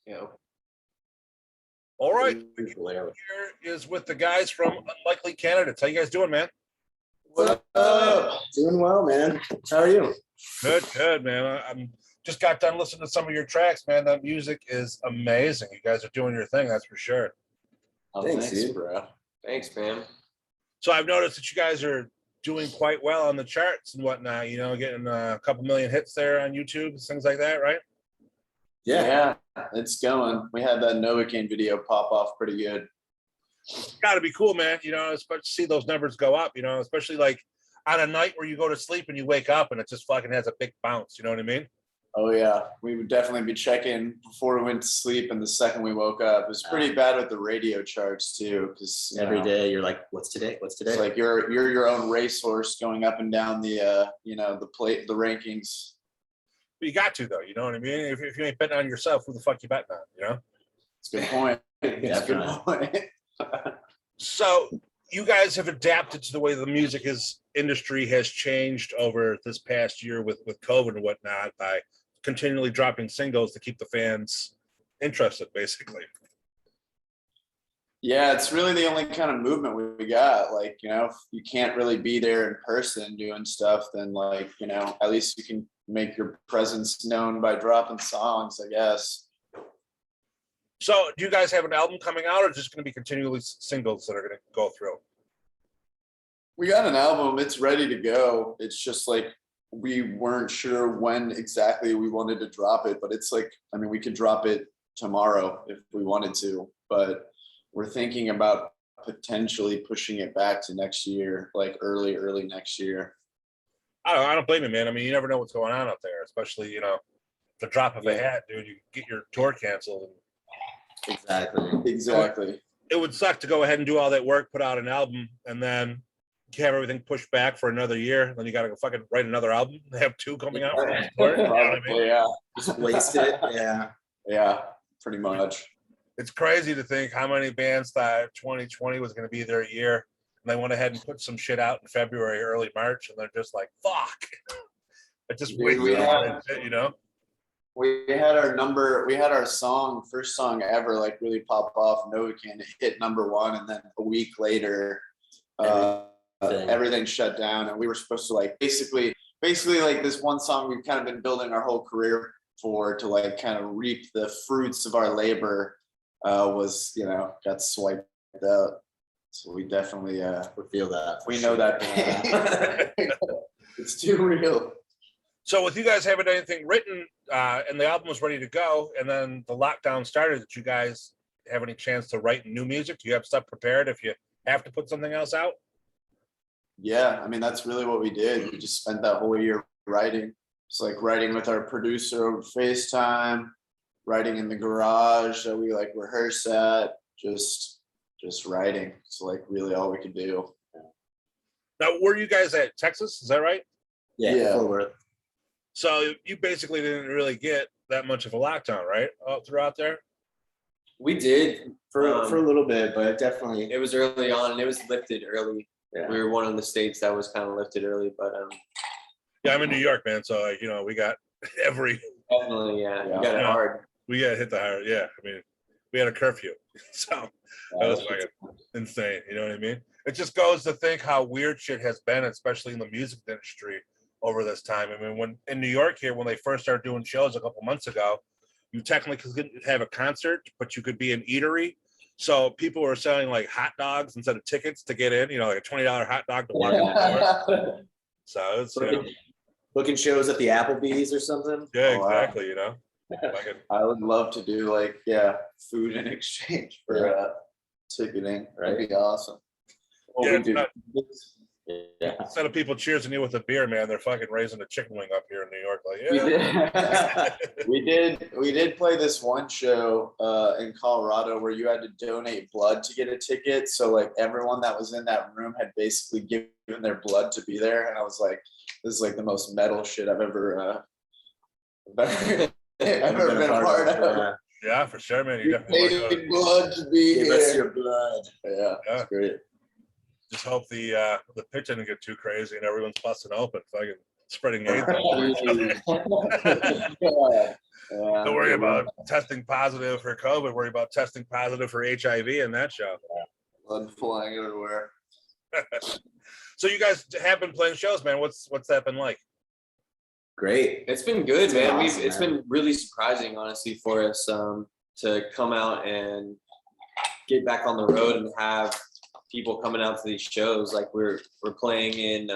Yeah. All right. Here is with the guys from Unlikely Candidates. How you guys doing, man? What up? Doing well, man. How are you? Good, man. I'm just got done listening to some of your tracks, man. That music is amazing. You guys are doing your thing, that's for sure. Oh, thanks, bro. Thanks, man. So I've noticed that you guys are doing quite well on the charts and whatnot, you know, getting a couple million hits there on YouTube, things like that, right? Yeah, it's going. We had that Novocaine video pop off pretty good. It's got to be cool, man. You know, especially see those numbers go up, you know, especially like on a night where you go to sleep and you wake up and it just fucking has a big bounce. You know what I mean? Oh, yeah. We would definitely be checking before we went to sleep and the second we woke up. It was pretty bad with the radio charts, too, because every day you're like, what's today? What's today? It's like you're your own racehorse going up and down the, the rankings. But you got to, though. You know what I mean? If you ain't betting on yourself, who the fuck you betting on, you know? It's a good point. It's a good point. So you guys have adapted to the way the music industry has changed over this past year with COVID and whatnot by continually dropping singles to keep the fans interested, basically. Yeah, it's really the only kind of movement we got. Like, you know, if you can't really be there in person doing stuff, then like, you know, at least you can make your presence known by dropping songs, I guess. So do you guys have an album coming out or just going to be continually singles that are going to go through? We got an album. It's ready to go. It's just like we weren't sure when exactly we wanted to drop it, but it's like, I mean, we could drop it tomorrow if we wanted to, but we're thinking about potentially pushing it back to next year, like early next year. I don't blame you, man. I mean, you never know what's going on out there, especially, you know, the drop of a hat, dude, you get your tour canceled. Exactly. It would suck to go ahead and do all that work, put out an album, and then have everything pushed back for another year. Then you got to go fucking write another album. They have two coming out. For the tour, you know what I mean? Yeah. Just waste it. Yeah. Yeah, pretty much. It's crazy to think how many bands thought 2020 was going to be their year, and they went ahead and put some shit out in February, early March, and they're just like, "Fuck!" It just waits, you know. We had our first song ever, like really pop off. Novocaine hit #1, and then a week later, everything shut down, and we were supposed to like basically like this one song we've kind of been building our whole career for to like kind of reap the fruits of our labor. Was, you know, got swiped out. So we definitely we feel that. We know that pain. It's too real. So with you guys having anything written and the album was ready to go, and then the lockdown started, did you guys have any chance to write new music? Do you have stuff prepared if you have to put something else out? Yeah, I mean, that's really what we did. We just spent that whole year writing. It's like writing with our producer over FaceTime, writing in the garage that we like rehearse at, just writing. It's like really all we could do. Now, were you guys at Texas? Is that right? Yeah. Fort Worth. So you basically didn't really get that much of a lockdown, right? Throughout there? We did for a little bit, but definitely it was early on and it was lifted early. Yeah. We were one of the states that was kind of lifted early, but yeah, I'm in New York, man. So you know, we got every definitely, yeah. You got it hard. We got hit the hard, yeah. I mean, we had a curfew, so that was fucking insane. You know what I mean? It just goes to think how weird shit has been, especially in the music industry over this time. I mean, when in New York here, when they first started doing shows a couple months ago, you technically couldn't have a concert, but you could be an eatery. So people were selling like hot dogs instead of tickets to get in. You know, like a $20 hot dog to walk in the door. So it's booking shows at the Applebee's or something. Yeah, exactly. You know. I would love to do like food in exchange for ticketing. That'd be awesome. Instead of people cheersing you with a beer, man, they're fucking raising a chicken wing up here in New York. Like, we did play this one show in Colorado where you had to donate blood to get a ticket. So like everyone that was in that room had basically given their blood to be there, and I was like, this is like the most metal shit I've ever been a part of. Yeah, for sure, man. You definitely blood to be Give here. us your blood. Yeah, that's great. Just hope the pitch didn't get too crazy and everyone's busting open. Fucking spreading AIDS. Yeah. Don't worry about testing positive for COVID. Worry about testing positive for HIV in that show. Blood flying everywhere. So you guys have been playing shows, man. What's that been like? Great. It's been good, It's been man. awesome, It's man. been really surprising, honestly, for us to come out and get back on the road and have people coming out to these shows. Like we're playing in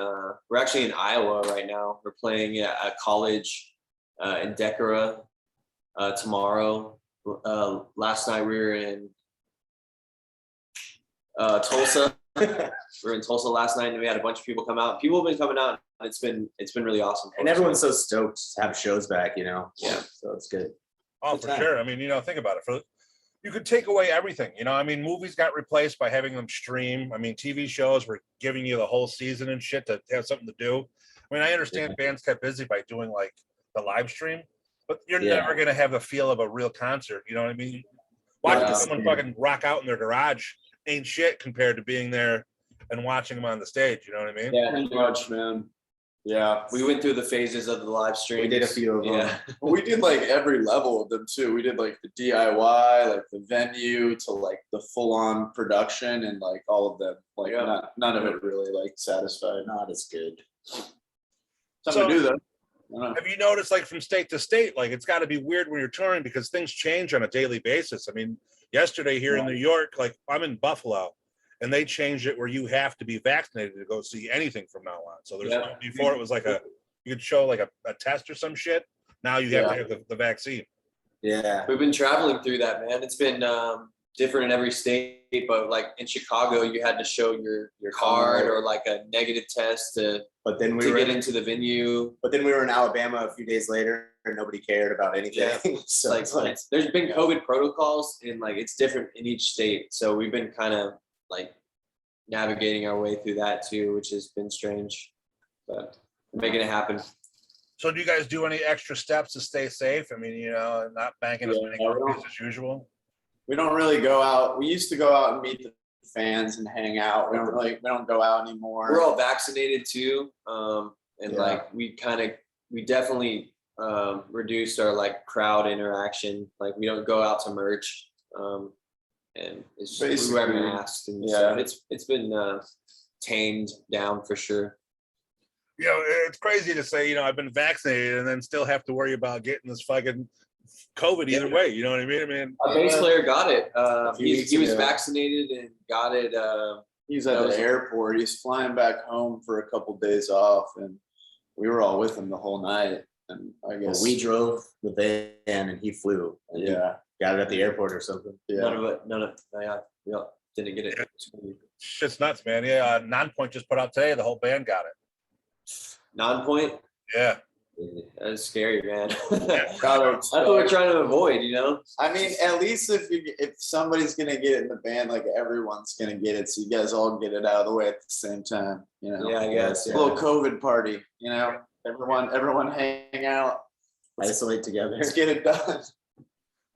we're actually in Iowa right now. We're playing at a college in Decorah tomorrow. Last night we were in Tulsa. We were in Tulsa last night, and we had a bunch of people come out. People have been coming out, and it's been really awesome. And everyone's so stoked to have shows back, you know? Yeah. So it's good. Oh, Good for time. sure. I mean, think about it. You could take away everything. I mean, movies got replaced by having them stream. I mean, TV shows were giving you the whole season and shit to have something to do. I mean, I understand bands kept busy by doing like the live stream, but you're never gonna have the feel of a real concert. You know what I mean? Watching someone fucking rock out in their garage ain't shit compared to being there and watching them on the stage. You know what I mean? Yeah, Pretty much, man. Yeah. we went through the phases of the live stream. We did a few of them. Yeah, We did like every level of them too. We did like the DIY, like the venue to like the full on production and like all of them. Like none of it really like satisfied. Not as good. Something to do though. Have you noticed, like from state to state, like it's got to be weird when you're touring because things change on a daily basis? I mean, yesterday here in New York, like I'm in Buffalo, and they changed it where you have to be vaccinated to go see anything from now on. So there's before it was like you could show like a test or some shit. Now you have to have the vaccine. Yeah. we've been traveling through that, man. It's been different in every state, but like in Chicago, you had to show your card or like a negative test to But then we get were into the venue. But then we were in Alabama a few days later and nobody cared about anything. So Like, it's like there's been COVID protocols and like it's different in each state. So we've been kind of like navigating our way through that too, which has been strange, but we're making it happen. So do you guys do any extra steps to stay safe? I mean, not banking as many companies as usual. We don't really go out. We used to go out and meet the fans and hang out. We don't go out anymore. We're all vaccinated too. And like we definitely reduced our like crowd interaction. Like we don't go out to merch. And it's just we wear masks and stuff. It's been tamed down for sure. It's crazy to say, I've been vaccinated and then still have to worry about getting this fucking COVID either way. You know what I mean? Our bass player got it. He was ago. vaccinated and got it. He's at the airport. He's flying back home for a couple days off, and we were all with him the whole night. And I guess we drove the van and he flew. And he got it at the airport or something. None of didn't get it. Shit's nuts, man. Yeah, Non-Point just put out today. The whole band got it. Non-point. Yeah. That's scary, man. That's That's what we're trying to avoid, I mean, at least if somebody's gonna get it in the band, like everyone's gonna get it, so you guys all get it out of the way at the same time. Yeah, I guess. A little COVID party, everyone hang out. Isolate together. Let's get it done.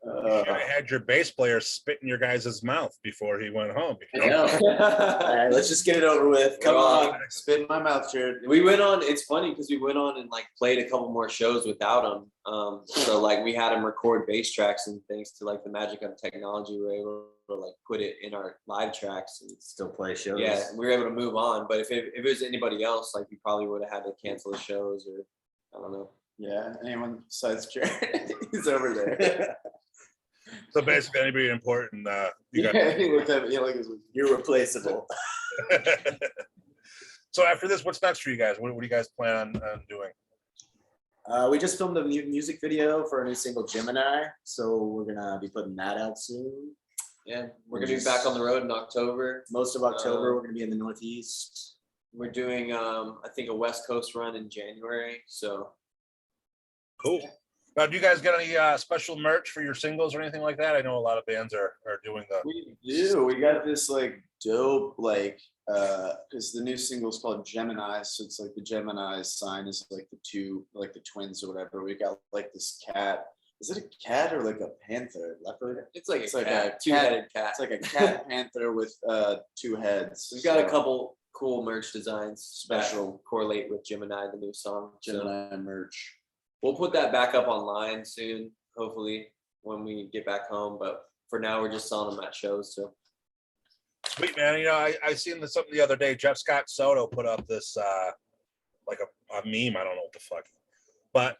You should have had your bass player spit in your guys' mouth before he went home. All right, let's just get it over with. Come on. Spit in my mouth, Jared. We went on. It's funny because we went on and like played a couple more shows without him. So like we had him record bass tracks, and thanks to like the magic of technology, we were able to like put it in our live tracks and Still play shows. yeah, we were able to move on. But if it was anybody else, like we probably would have had to cancel the shows or I don't know. Yeah, anyone besides Jared, he's over there. So basically, anybody important, you got. He looked at me like You're replaceable. So after this, what's next for you guys? What do you guys plan on doing? We just filmed a music video for a new single, Gemini. So we're gonna be putting that out soon. Yeah, we're gonna be back on the road in October. Most of October, we're gonna be in the Northeast. We're doing I think a West Coast run in January. So Cool. Now, do you guys get any special merch for your singles or anything like that? I know a lot of bands are doing the. we do. We got this like dope because the new single's called Gemini, so it's like the Gemini sign is like the two, like the twins or whatever. We got like this cat. Is it a cat or like a panther? Leopard? it's like It's a like cat, a two-headed cat. It's like a cat panther with two heads. We've got a couple cool merch designs Special. that correlate with Gemini, the new song. So Gemini merch. we'll put that back up online soon, hopefully when we get back home. But for now, we're just selling them at shows. So Sweet, man. You know, I seen this something the other day. Jeff Scott Soto put up this like a meme. I don't know what the fuck, but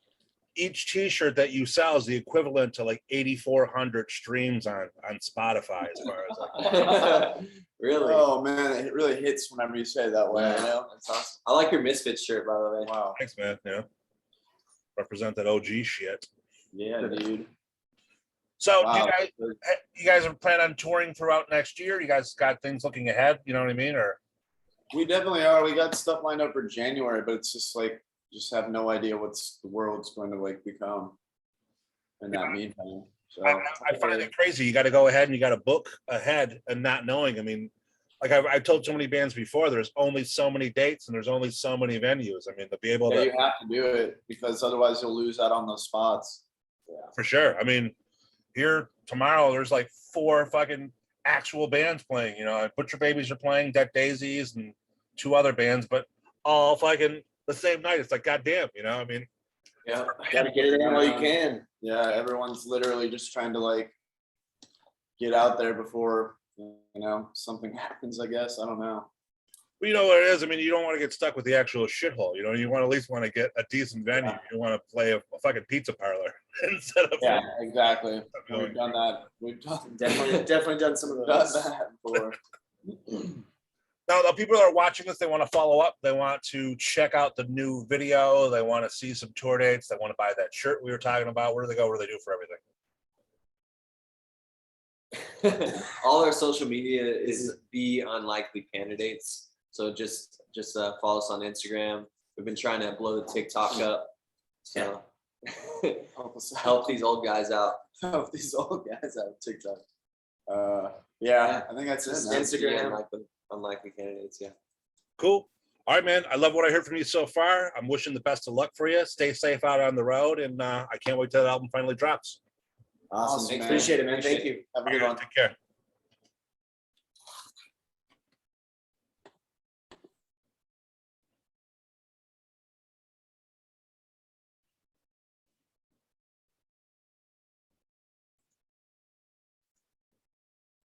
each T-shirt that you sell is the equivalent to like 8,400 streams on Spotify. As far as like, really, Oh man, it really hits whenever you say it that way. Yeah. You know? that's awesome. I like your Misfits shirt, by the way. Wow. thanks, man. Yeah, represent that OG shit. Yeah, dude. So, Wow. you guys are planning on touring throughout next year? You guys got things looking ahead? You know what I mean? Or We definitely are. We got stuff lined up for January, but it's just like just have no idea what's the world's going to like become in that meantime. So I find it crazy. You got to go ahead and you got to book ahead and not knowing. I mean, like I've told so many bands before, there's only so many dates and there's only so many venues. I mean, to be able yeah, to, you have to do it because otherwise you'll lose out on those spots. for sure. I mean, here tomorrow, there's like 4 fucking actual bands playing. You know, Butcher Babies are playing, Dead Daisies, and 2 other bands, but all fucking the same night. It's like, goddamn, you know, I mean, Yeah, Gotta get it in while you can. Yeah, everyone's literally just trying to like get out there before something happens. I guess I don't know. well, you know what it is. I mean, you don't want to get stuck with the actual shithole. You know, you want to at least want to get a decent venue. Yeah. You want to play a fucking pizza parlor instead of Yeah, exactly. going- We've done that. We've done Definitely done some of done those. that before. Now, the people that are watching this, they want to follow up. They want to check out the new video. They want to see some tour dates. They want to buy that shirt we were talking about. Where do they go? What do they do for everything? all our social media is Be Unlikely Candidates. So just follow us on Instagram. We've been trying to blow the TikTok up. So Help us help these old guys out. help these old guys out of TikTok. Yeah, I think that's Just it. man. Instagram, unlikely candidates. Yeah. Cool. All right, man. I love what I heard from you so far. I'm wishing the best of luck for you. Stay safe out on the road, and I can't wait till the album finally drops. Awesome. Awesome, man. Appreciate it, man. Thank Appreciate you. Have a good one. Take care.